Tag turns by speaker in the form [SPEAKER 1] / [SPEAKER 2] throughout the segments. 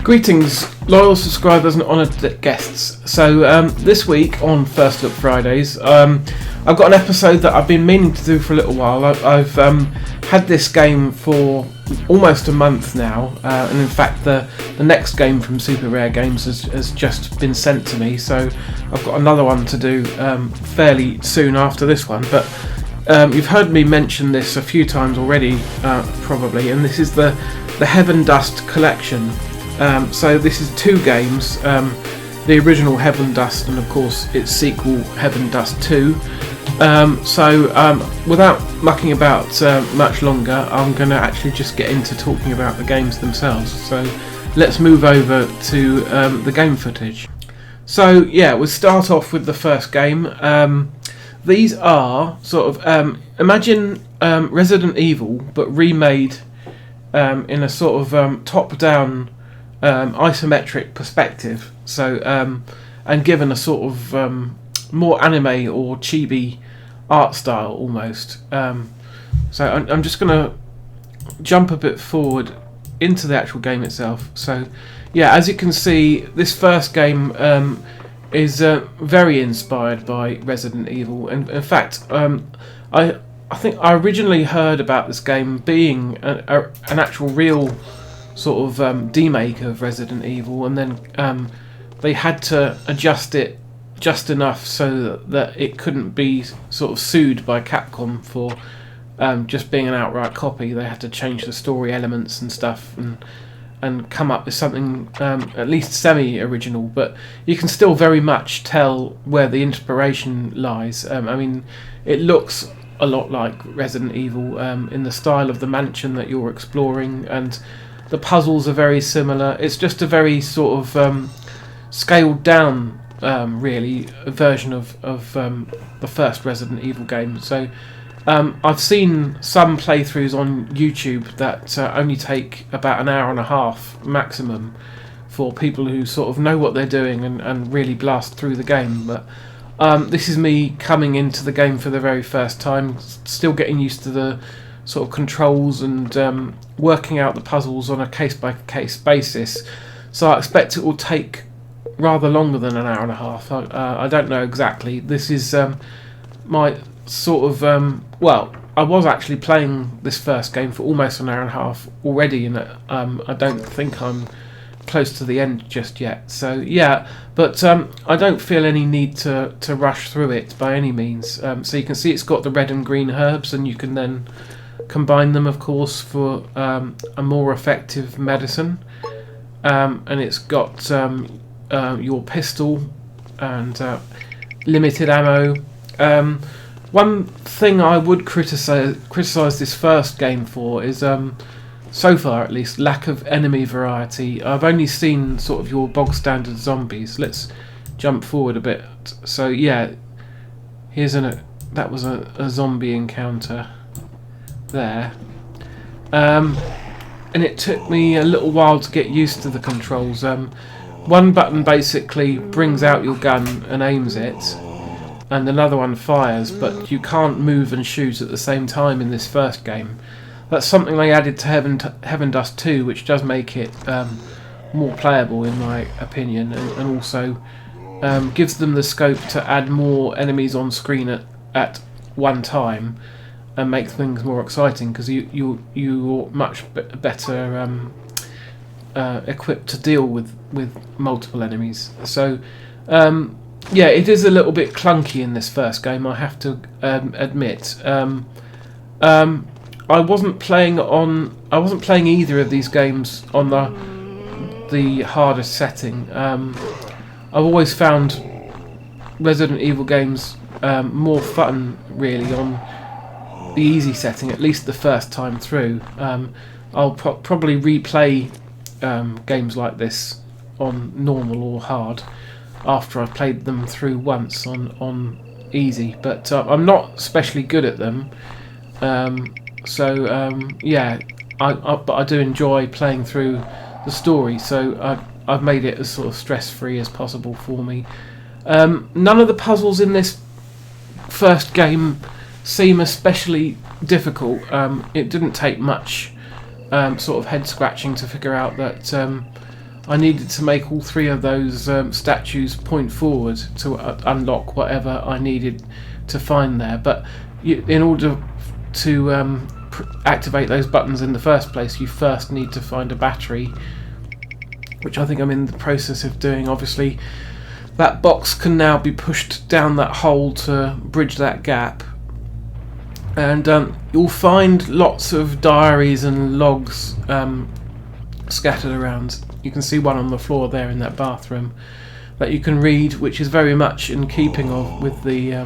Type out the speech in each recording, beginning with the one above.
[SPEAKER 1] Greetings, loyal subscribers and honoured guests. So this week on First Look Fridays, I've got an episode that I've been meaning to do for a little while. I've had this game for almost a month now, and in fact the next game from Super Rare Games has just been sent to me, so I've got another one to do fairly soon after this one. But you've heard me mention this a few times already, probably, and this is the Heaven Dust collection. So this is two games, the original Heaven Dust and of course its sequel Heaven Dust 2. Without mucking about much longer, I'm going to actually just get into talking about the games themselves. So let's move over to the game footage. So yeah, we'll start off with the first game. These are sort of, imagine Resident Evil but remade in a sort of top-down isometric perspective, so and given a sort of more anime or chibi art style almost. So I'm just going to jump a bit forward into the actual game itself. So yeah, as you can see, this first game is very inspired by Resident Evil, and in fact I think I originally heard about this game being an actual real sort of demake of Resident Evil, and then they had to adjust it just enough so that it couldn't be sort of sued by Capcom for just being an outright copy. They had to change the story elements and stuff and come up with something at least semi-original, but you can still very much tell where the inspiration lies. I mean, it looks a lot like Resident Evil in the style of the mansion that you're exploring, and the puzzles are very similar. It's just a very sort of scaled down, really, version of the first Resident Evil game. So I've seen some playthroughs on YouTube that only take about an hour and a half maximum for people who sort of know what they're doing and really blast through the game. But this is me coming into the game for the very first time, still getting used to the sort of controls and working out the puzzles on a case-by-case basis. So I expect it will take rather longer than an hour and a half. I don't know exactly. This is my sort of... well, I was actually playing this first game for almost an hour and a half already, and I don't think I'm close to the end just yet. So yeah, but I don't feel any need to rush through it by any means. So you can see it's got the red and green herbs, and you can then combine them, of course, for a more effective medicine. And it's got your pistol and limited ammo. One thing I would criticise this first game for is, so far at least, lack of enemy variety. I've only seen sort of your bog standard zombies. Let's jump forward a bit. So yeah, here's that was a zombie encounter there, and it took me a little while to get used to the controls. One button basically brings out your gun and aims it, and another one fires, but you can't move and shoot at the same time in this first game. That's something they added to Heaven Dust 2, which does make it more playable in my opinion, and also gives them the scope to add more enemies on screen at one time and make things more exciting, because you're much better equipped to deal with multiple enemies. So yeah, it is a little bit clunky in this first game, I have to admit. I wasn't playing either of these games on the hardest setting. I've always found Resident Evil games more fun, really, on the easy setting, at least the first time through. I'll probably replay games like this on normal or hard after I've played them through once on easy, but I'm not especially good at them. Yeah, but I do enjoy playing through the story, so I've made it as sort of stress-free as possible for me. None of the puzzles in this first game seem especially difficult. It didn't take much sort of head scratching to figure out that I needed to make all 3 of those statues point forward to unlock whatever I needed to find there. But in order to activate those buttons in the first place, you first need to find a battery, which I think I'm in the process of doing. Obviously, that box can now be pushed down that hole to bridge that gap. And you'll find lots of diaries and logs scattered around. You can see one on the floor there in that bathroom that you can read, which is very much in keeping with the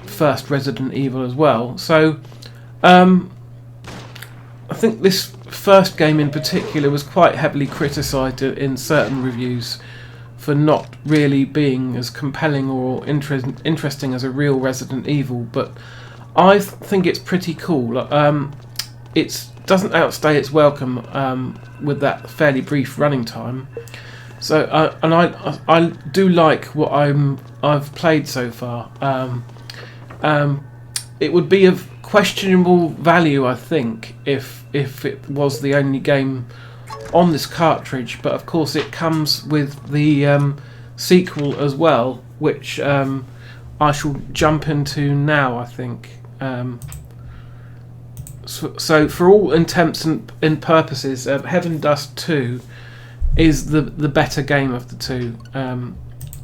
[SPEAKER 1] first Resident Evil as well. So I think this first game in particular was quite heavily criticised in certain reviews for not really being as compelling or interesting as a real Resident Evil, but I think it's pretty cool. It doesn't outstay its welcome with that fairly brief running time. So and I do like what I've played so far. It would be of questionable value, I think, if it was the only game on this cartridge. But of course, it comes with the sequel as well, which I shall jump into now, I think. So for all intents and purposes, Heaven Dust 2 is the better game of the two.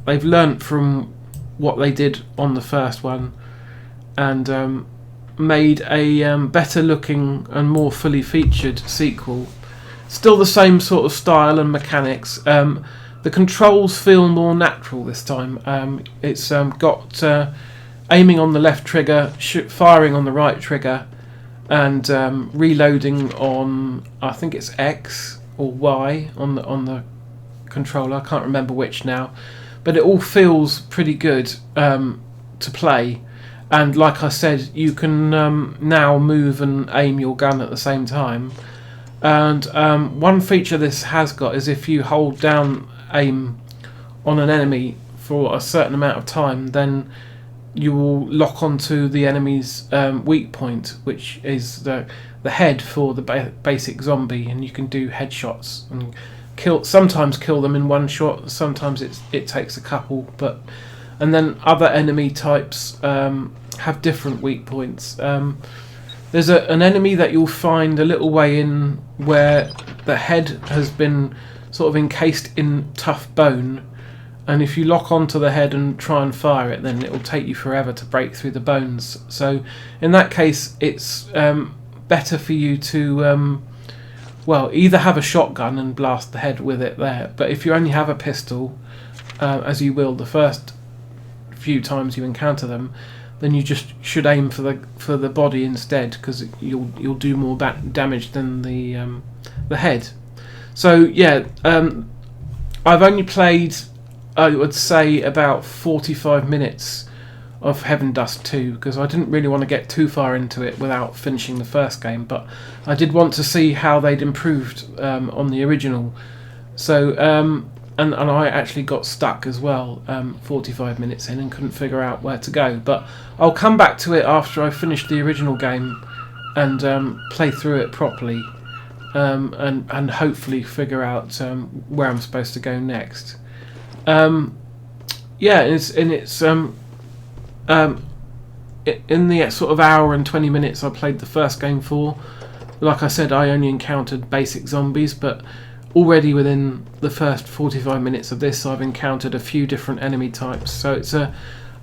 [SPEAKER 1] They've learnt from what they did on the first one and made a better looking and more fully featured sequel. Still the same sort of style and mechanics. The controls feel more natural this time. It's got aiming on the left trigger, firing on the right trigger, and reloading on, I think it's X or Y on the controller. I can't remember which now, but it all feels pretty good to play. And like I said, you can now move and aim your gun at the same time. And one feature this has got is if you hold down aim on an enemy for a certain amount of time, then you will lock onto the enemy's weak point, which is the head for the basic zombie, and you can do headshots and sometimes kill them in one shot, sometimes it takes a couple, and then other enemy types have different weak points. There's an enemy that you'll find a little way in where the head has been sort of encased in tough bone, and if you lock onto the head and try and fire it, then it will take you forever to break through the bones. So in that case, it's better for you to either have a shotgun and blast the head with it there, but if you only have a pistol, as you will the first few times you encounter them, then you just should aim for the body instead, because you'll do more damage than the head. So yeah, I've only played, I would say, about 45 minutes of Heaven Dust 2, because I didn't really want to get too far into it without finishing the first game, but I did want to see how they'd improved on the original. So and I actually got stuck as well 45 minutes in and couldn't figure out where to go, but I'll come back to it after I finish the original game and play through it properly, and hopefully figure out where I'm supposed to go next. In the sort of hour and 20 minutes I played the first game for, like I said, I only encountered basic zombies, but already within the first 45 minutes of this I've encountered a few different enemy types, so it's a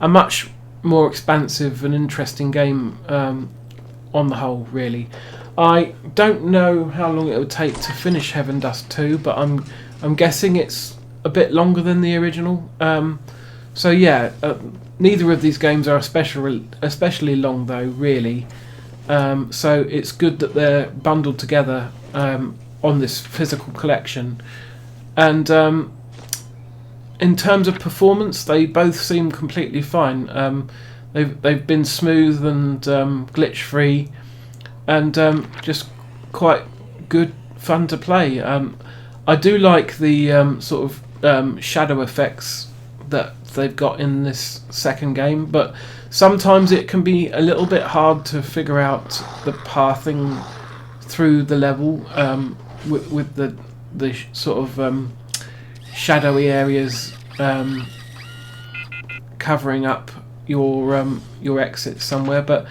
[SPEAKER 1] much more expansive and interesting game on the whole, really. I don't know how long it would take to finish Heaven Dust 2, but I'm guessing it's a bit longer than the original. So yeah, neither of these games are especially long though, really. So it's good that they're bundled together on this physical collection. And in terms of performance, they both seem completely fine. They've been smooth and glitch free, and just quite good fun to play. I do like the sort of shadow effects that they've got in this second game, but sometimes it can be a little bit hard to figure out the pathing through the level with the the sort of shadowy areas covering up your exit somewhere, but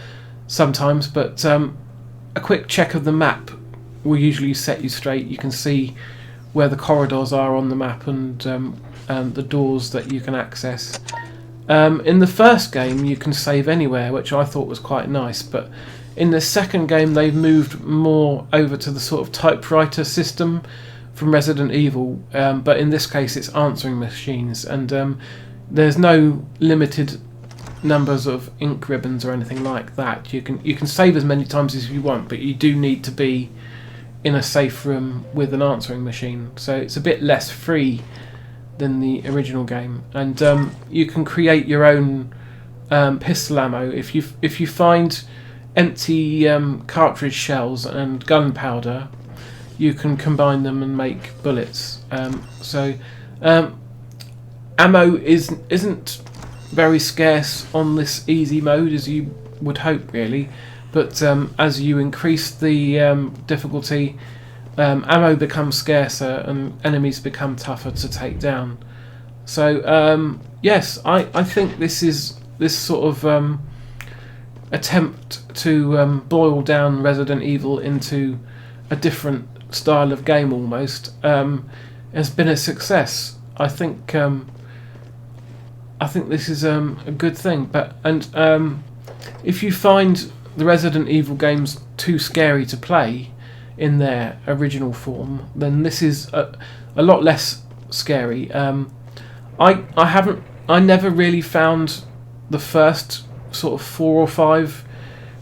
[SPEAKER 1] sometimes. But a quick check of the map will usually set you straight. You can see where the corridors are on the map and the doors that you can access. In the first game you can save anywhere, which I thought was quite nice, but in the second game they've moved more over to the sort of typewriter system from Resident Evil, but in this case it's answering machines, and there's no limited numbers of ink ribbons or anything like that. You can save as many times as you want, but you do need to be in a safe room with an answering machine, so it's a bit less free than the original game. And you can create your own pistol ammo if you find empty cartridge shells and gunpowder. You can combine them and make bullets. Ammo isn't very scarce on this easy mode, as you would hope, really. But as you increase the difficulty, ammo becomes scarcer and enemies become tougher to take down. So yes, I think this sort of attempt to boil down Resident Evil into a different style of game almost has been a success. I think this is a good thing. And if you find the Resident Evil games too scary to play in their original form, then this is a lot less scary. I never really found the first sort of 4 or 5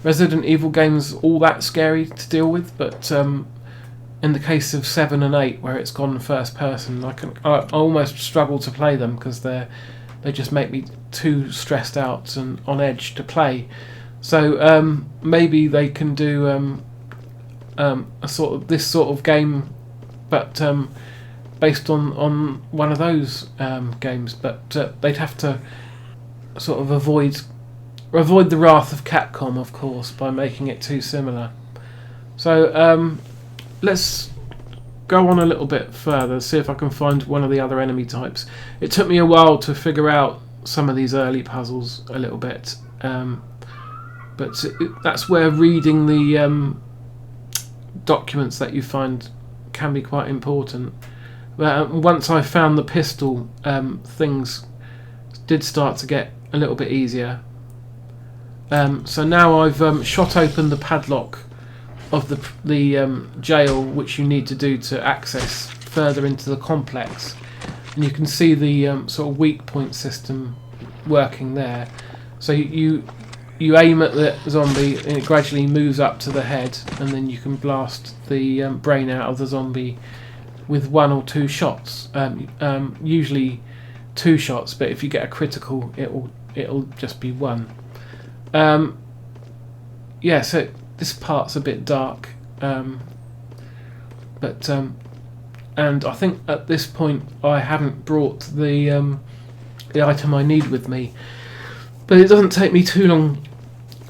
[SPEAKER 1] Resident Evil games all that scary to deal with, but in the case of 7 and 8, where it's gone first person, I almost struggle to play them because they just make me too stressed out and on edge to play. So maybe they can do this sort of game, but based on one of those games. But they'd have to sort of avoid the wrath of Capcom, of course, by making it too similar. So let's go on a little bit further, see if I can find one of the other enemy types. It took me a while to figure out some of these early puzzles a little bit. But that's where reading the documents that you find can be quite important. Once I found the pistol, things did start to get a little bit easier. So now I've shot open the padlock of the jail, which you need to do to access further into the complex, and you can see the sort of weak point system working there. So you aim at the zombie and it gradually moves up to the head, and then you can blast the brain out of the zombie with 1 or 2 shots. Usually 2 shots, but if you get a critical, it'll just be 1. Yeah, so this part's a bit dark, and I think at this point I haven't brought the item I need with me, but it doesn't take me too long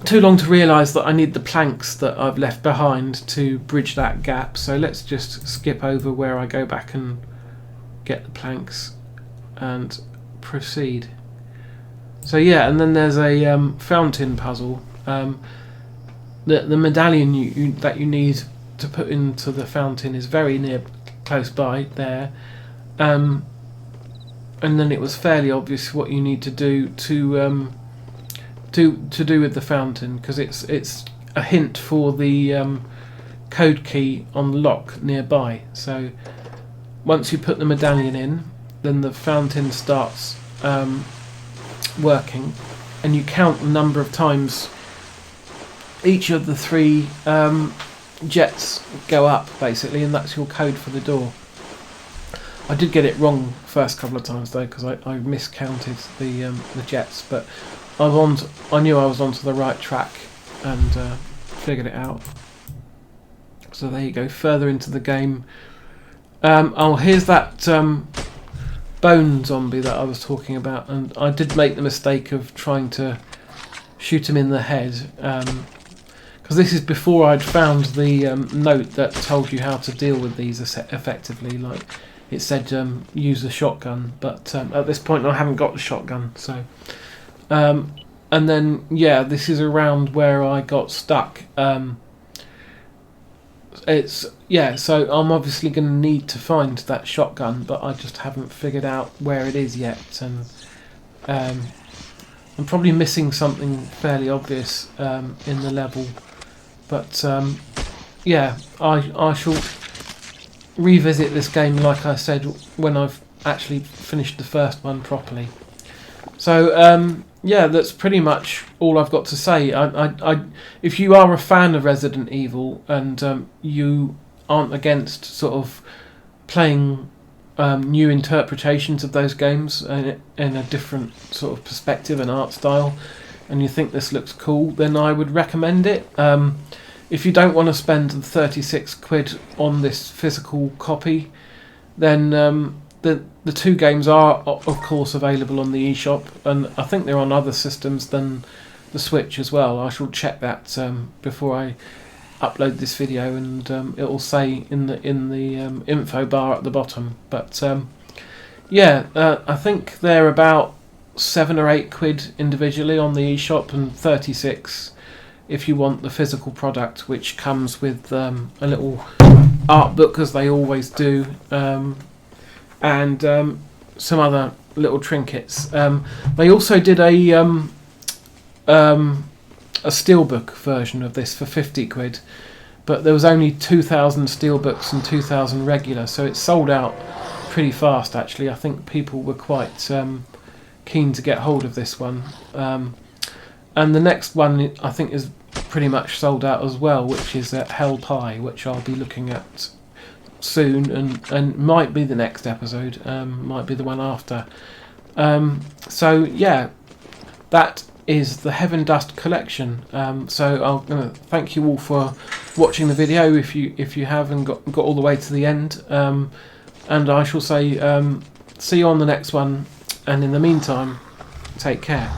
[SPEAKER 1] to realise that I need the planks that I've left behind to bridge that gap. So let's just skip over where I go back and get the planks and proceed. So yeah, and then there's a fountain puzzle. The medallion that you need to put into the fountain is very close by there, and then it was fairly obvious what you need to do to do with the fountain, because it's a hint for the code key on the lock nearby. So once you put the medallion in, then the fountain starts working, and you count the number of times each of the 3 jets go up, basically, and that's your code for the door. I did get it wrong first couple of times though, because I miscounted the jets, but I knew I was onto the right track and figured it out. So there you go, further into the game. Here's that bone zombie that I was talking about, and I did make the mistake of trying to shoot him in the head, because because this is before I'd found the note that told you how to deal with these effectively. Like it said, use the shotgun, but at this point I haven't got the shotgun. So, and then yeah, this is around where I got stuck. So I'm obviously going to need to find that shotgun, but I just haven't figured out where it is yet, and I'm probably missing something fairly obvious in the level. But yeah, I shall revisit this game, like I said, when I've actually finished the first one properly. So yeah, that's pretty much all I've got to say. If you are a fan of Resident Evil and you aren't against sort of playing new interpretations of those games in a different sort of perspective and art style, and you think this looks cool, then I would recommend it. If you don't want to spend the 36 quid on this physical copy, then the two games are of course available on the eShop, and I think they're on other systems than the Switch as well. I shall check that before I upload this video, and it will say in the info bar at the bottom. But yeah, I think they're about 7 or 8 quid individually on the eShop, and 36 if you want the physical product, which comes with a little art book, as they always do, and some other little trinkets. They also did a steelbook version of this for 50 quid, but there was only 2,000 steelbooks and 2,000 regular, so it sold out pretty fast actually. I think people were quite keen to get hold of this one, and the next one I think is pretty much sold out as well, which is Hell Pie, which I'll be looking at soon, and might be the next episode, might be the one after. So yeah, that is the Heaven Dust collection. So I'm going to thank you all for watching the video if you haven't got all the way to the end, and I shall say see you on the next one, and in the meantime, take care.